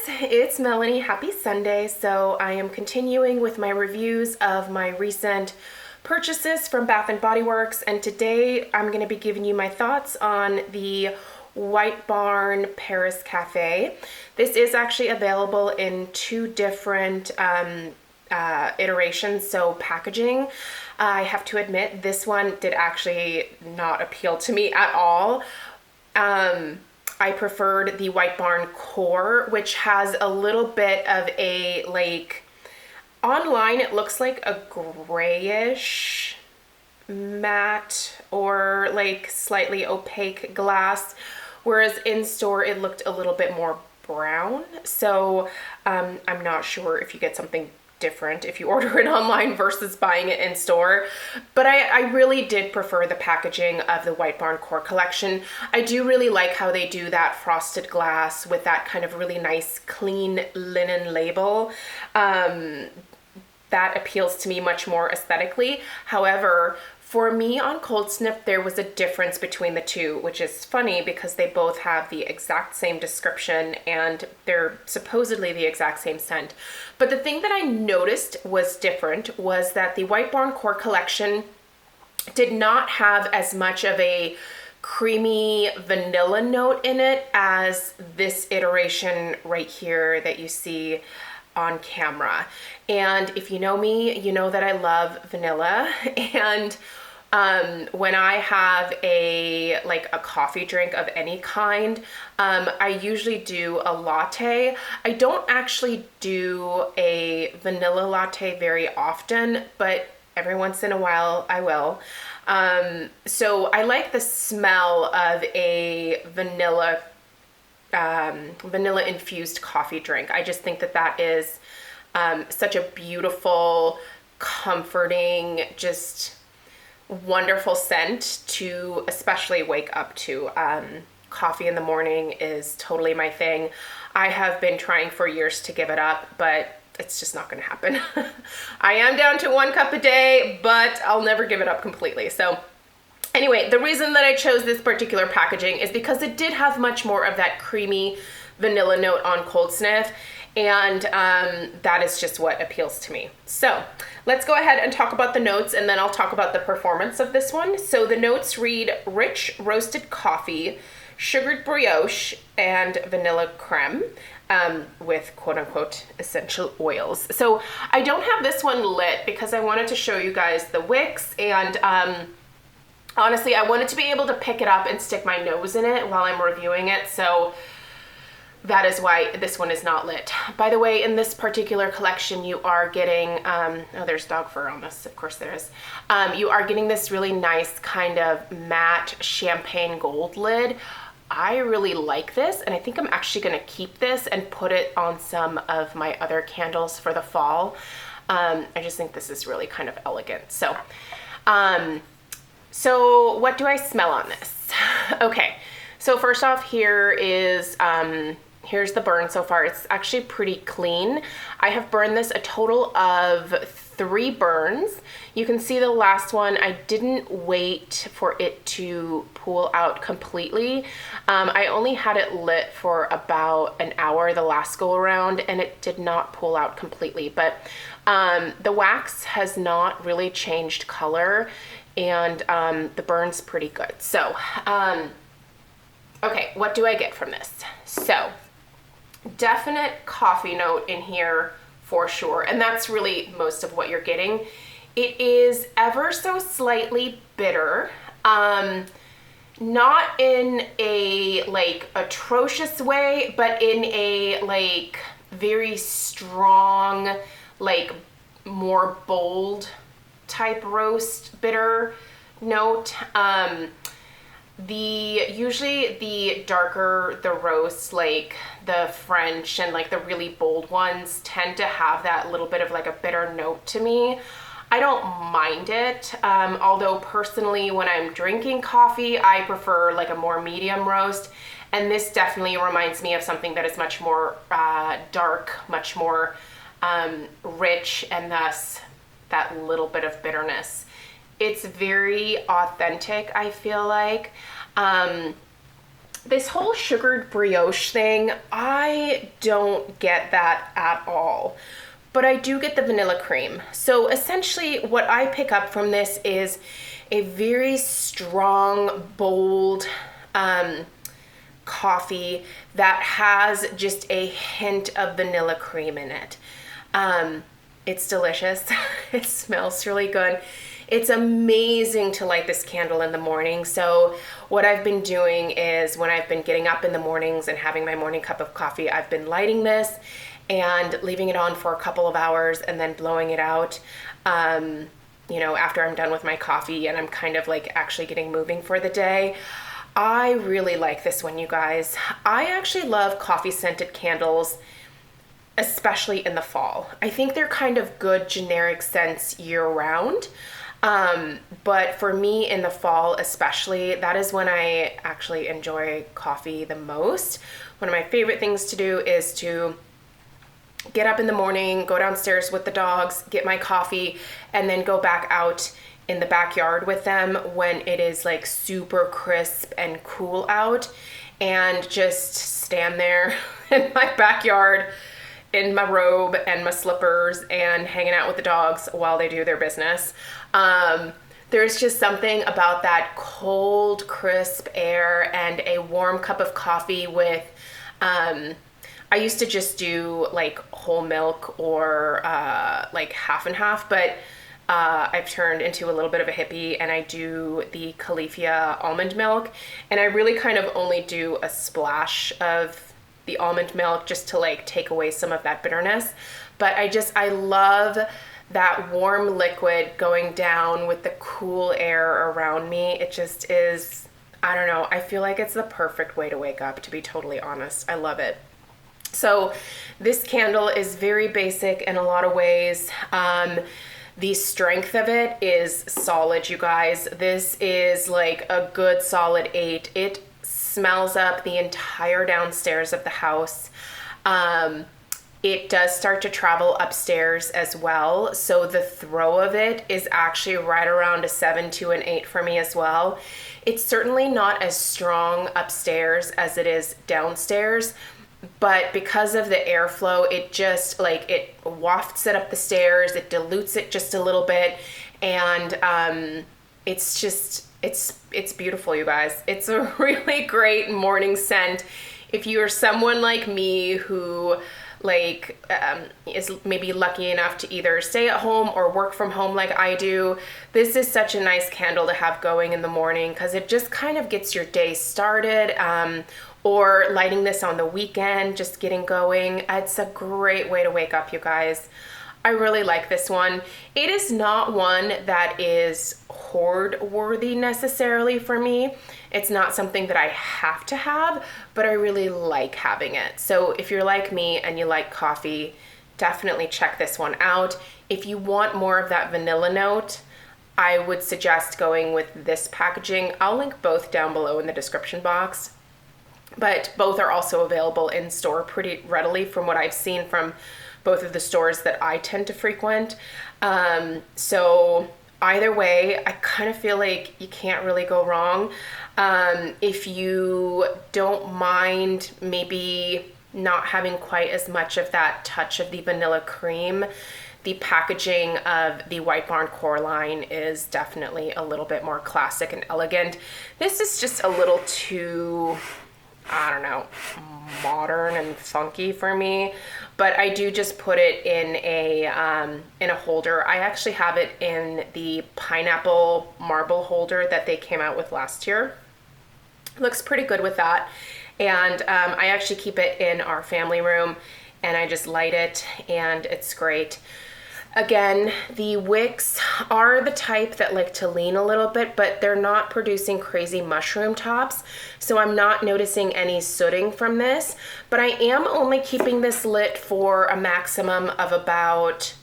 it's Melanie. Happy Sunday. So I am continuing with my reviews of my recent purchases from Bath & Body Works, and today I'm going to be giving you my thoughts on the White Barn Paris Cafe. This is actually available in two different iterations, so packaging. I have to admit, this one did actually not appeal to me at all. I preferred the White Barn Core, which has a little bit of a, like, online it looks like a grayish matte or like slightly opaque glass, whereas in store it looked a little bit more brown. So I'm not sure if you get something different if you order it online versus buying it in store, but I really did prefer the packaging of the White Barn Core collection. I do really like how they do that frosted glass with that kind of really nice clean linen label. That appeals to me much more aesthetically. However, for me on Cold Snip, there was a difference between the two, which is funny because they both have the exact same description and they're supposedly the exact same scent. But the thing that I noticed was different was that the White Barn Core collection did not have as much of a creamy vanilla note in it as this iteration right here that you see on camera. And if you know me, you know that I love vanilla. And when I have a coffee drink of any kind, I usually do a latte. I don't actually do a vanilla latte very often, but every once in a while I will. So I like the smell of a vanilla infused coffee drink. I just think that that is such a beautiful, comforting, just wonderful scent to especially wake up to. Coffee in the morning is totally my thing. I have been trying for years to give it up, but it's just not going to happen. I am down to 1 cup a day, but I'll never give it up completely. So anyway, the reason that I chose this particular packaging is because it did have much more of that creamy vanilla note on Cold Sniff, and that is just what appeals to me. So let's go ahead and talk about the notes, and then I'll talk about the performance of this one. So the notes read rich roasted coffee, sugared brioche, and vanilla creme. With quote-unquote essential oils. So I don't have this one lit because I wanted to show you guys the wicks, and honestly, I wanted to be able to pick it up and stick my nose in it while I'm reviewing it, so that is why this one is not lit. By the way, in this particular collection, you are getting, oh, there's dog fur on this, of course there is. You are getting this really nice kind of matte champagne gold lid. I really like this, and I think I'm actually gonna keep this and put it on some of my other candles for the fall. I just think this is really kind of elegant. So, so what do I smell on this? Okay, so first off, here is, here's the burn so far. It's actually pretty clean. I have burned this a total of 3 burns. You can see the last one, I didn't wait for it to pool out completely. I only had it lit for about an hour the last go around, and it did not pool out completely, but the wax has not really changed color, and the burn's pretty good. So, okay, what do I get from this? So, definite coffee note in here for sure, and that's really most of what you're getting. It is ever so slightly bitter, not in a like atrocious way, but in a like very strong, like more bold type roast bitter note. Usually the darker the roasts, like the French and like the really bold ones, tend to have that little bit of like a bitter note to me. I don't mind it, although personally when I'm drinking coffee, I prefer like a more medium roast, and this definitely reminds me of something that is much more dark, much more rich, and thus that little bit of bitterness. It's very authentic, I feel like. This whole sugared brioche thing, I don't get that at all. But I do get the vanilla cream. So essentially what I pick up from this is a very strong, bold coffee that has just a hint of vanilla cream in it. It's delicious. It smells really good. It's amazing to light this candle in the morning. So what I've been doing is when I've been getting up in the mornings and having my morning cup of coffee, I've been lighting this and leaving it on for a couple of hours and then blowing it out, after I'm done with my coffee and I'm kind of like actually getting moving for the day. I really like this one, you guys. I actually love coffee scented candles, especially in the fall. I think they're kind of good generic scents year round. But for me in the fall especially, that is when I actually enjoy coffee the most. One of my favorite things to do is to get up in the morning, go downstairs with the dogs, get my coffee, and then go back out in the backyard with them when it is like super crisp and cool out, and just stand there in my backyard in my robe and my slippers and hanging out with the dogs while they do their business. There's just something about that cold, crisp air and a warm cup of coffee with, I used to just do like whole milk or like half and half, but I've turned into a little bit of a hippie and I do the Califia almond milk, and I really kind of only do a splash of the almond milk just to like take away some of that bitterness. But I love that warm liquid going down with the cool air around me. It just is, I don't know, I feel like it's the perfect way to wake up, to be totally honest. I love it. So this candle is very basic in a lot of ways. The strength of it is solid, you guys. This is like a good solid 8. It smells up the entire downstairs of the house. It does start to travel upstairs as well. So the throw of it is actually right around a 7 to an 8 for me as well. It's certainly not as strong upstairs as it is downstairs, but because of the airflow, it just like it wafts it up the stairs, it dilutes it just a little bit, and it's just it's beautiful, you guys. It's a really great morning scent. If you are someone like me who is maybe lucky enough to either stay at home or work from home like I do, this is such a nice candle to have going in the morning because it just kind of gets your day started. Or lighting this on the weekend, just getting going. It's a great way to wake up, you guys. I really like this one. It is not one that is hoard worthy necessarily for me. It's not something that I have to have, but I really like having it. So if you're like me and you like coffee, definitely check this one out. If you want more of that vanilla note, I would suggest going with this packaging. I'll link both down below in the description box. But both are also available in store pretty readily from what I've seen from both of the stores that I tend to frequent. So either way, I kind of feel like you can't really go wrong. If you don't mind maybe not having quite as much of that touch of the vanilla cream, the packaging of the White Barn Core line is definitely a little bit more classic and elegant. This is just a little too, I don't know, modern and funky for me, but I do just put it in a holder. I actually have it in the pineapple marble holder that they came out with last year. Looks pretty good with that, and I actually keep it in our family room, and I just light it, and it's great. Again, the wicks are the type that like to lean a little bit, but they're not producing crazy mushroom tops, so I'm not noticing any sooting from this, but I am only keeping this lit for a maximum of about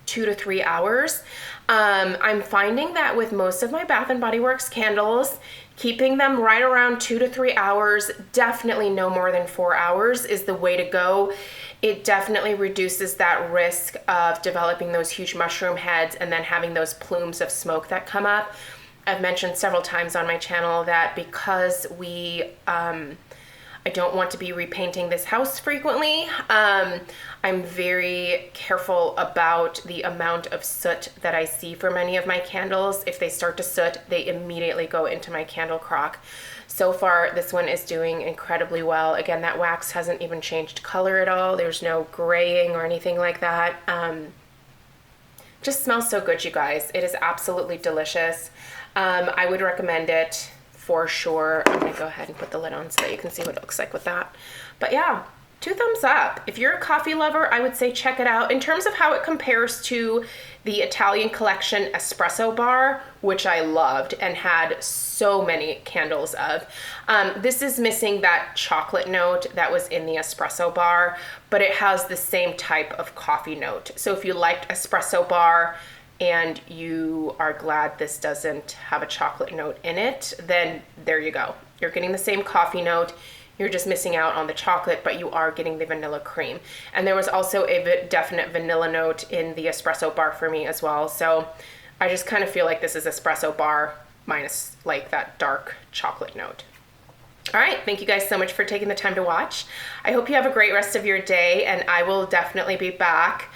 2 to 3 hours. I'm finding that with most of my Bath & Body Works candles, keeping them right around 2 to 3 hours, definitely no more than 4 hours is the way to go. It definitely reduces that risk of developing those huge mushroom heads and then having those plumes of smoke that come up. I've mentioned several times on my channel that because I don't want to be repainting this house frequently. I'm very careful about the amount of soot that I see for many of my candles. If they start to soot, they immediately go into my candle crock. So far, this one is doing incredibly well. Again, that wax hasn't even changed color at all. There's no graying or anything like that. Just smells so good, you guys. It is absolutely delicious. I would recommend it for sure. I'm gonna go ahead and put the lid on so that you can see what it looks like with that. But yeah, 2 thumbs up. If you're a coffee lover, I would say check it out. In terms of how it compares to the Italian Collection espresso bar, which I loved and had so many candles of, this is missing that chocolate note that was in the espresso bar, but it has the same type of coffee note. So if you liked espresso bar and you are glad this doesn't have a chocolate note in it, then there you go. You're getting the same coffee note. You're just missing out on the chocolate, but you are getting the vanilla cream. And there was also a definite vanilla note in the espresso bar for me as well. So I just kind of feel like this is espresso bar minus like that dark chocolate note. All right, thank you guys so much for taking the time to watch. I hope you have a great rest of your day, and I will definitely be back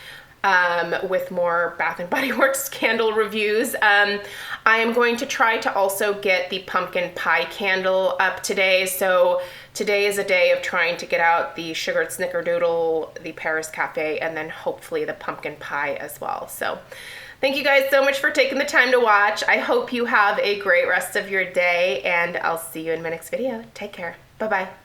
with more Bath & Body Works candle reviews. I am going to try to also get the pumpkin pie candle up today. So today is a day of trying to get out the sugared snickerdoodle, the Paris Cafe, and then hopefully the pumpkin pie as well. So thank you guys so much for taking the time to watch. I hope you have a great rest of your day, and I'll see you in my next video. Take care. Bye-bye.